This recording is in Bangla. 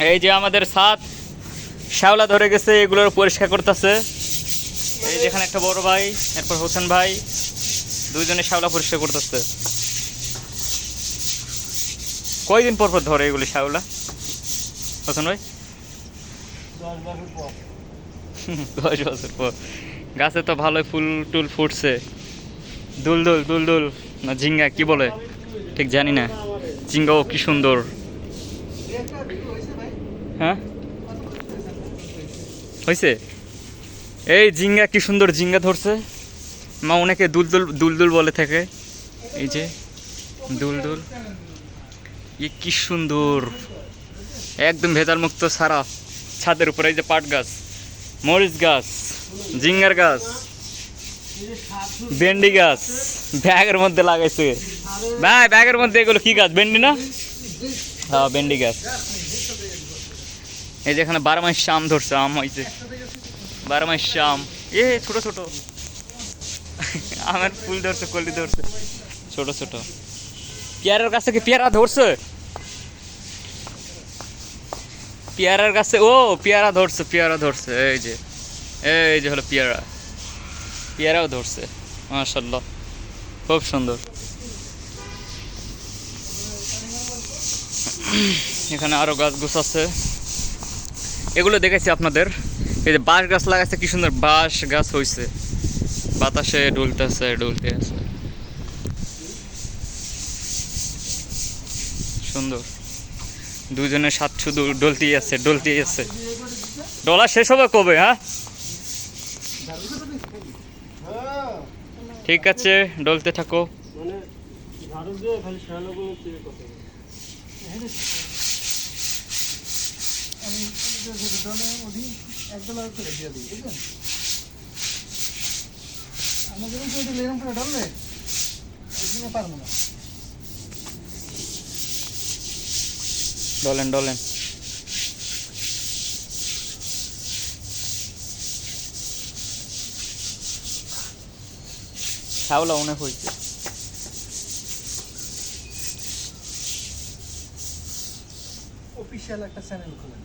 এই যে আমাদের সাত শ্যাওলা ধরে গেছে, এগুলোর পরিষ্কার করতেছে। এই যেখানে একটা বড় ভাই, এরপর হোসেন ভাই, দুইজনে শ্যাওলা পরিষ্কার করতেছে। কয়দিন পর পর ধরে এগুলি শ্যাওলা হোসেন ভাই? 10 বছর পর। গাছে তো ভালোই ফুল টুল ফুটছে। দুলদুল দুলদুল না ঝিঙ্গা কি বলে ঠিক জানি না। ঝিঙ্গাও কি সুন্দর। হ্যাঁ হয়েছে। এই ঝিঙ্গা কি সুন্দর ঝিঙ্গা ধরছে। মা অনেকে দুলদুল দুলদুল বলে থাকে। এই যে দুলদুল, কি সুন্দর, একদম ভেজাল মুক্ত সারা ছাদের উপরে। এই যে পাট গাছ, মরিচ গাছ, ঝিঙ্গার গাছ, ভেন্ডি গাছ ব্যাগের মধ্যে লাগাইছে ভাই। ব্যাগের মধ্যে এগুলো কি গাছ? ভেন্ডি না? হ্যাঁ ভেন্ডি গাছ। এই যে এখানে 12 মাস আম ধরছে, আম হয়েছে 12 মাস আম। এ ছোট ছোট আমের ফুল ধরছে, কলি ধরছে ছোট ছোট। পেয়ারার গাছে কি পেয়ারা ধরছে? পেয়ারার গাছে ও পেয়ারা ধরছে, পেয়ারা ধরছে। এই যে হলো পেয়ারা, পেয়ারাও ধরছে মাশাআল্লাহ, খুব সুন্দর। এখানে আরো গাছ গুছ আছে, এগুলো দেখেছি আপনাদের। এই যে বাঁশ গাছ লাগাচ্ছে, কি সুন্দর বাঁশ গাছ হয়েছে, বাতাসে ডুলতেছে ডুলতে আছে, সুন্দর। দুজনের সাত শুধু ডলতেই আছে ডলতেই আছে। ডলা শেষ হবে কবে? হ্যাঁ ঠিক আছে, ডলতে থাকো। ডলেন ডলেন। শ্যাওলা অনেক হয়েছে। অফিসিয়াল একটা চ্যানেল খুলেন।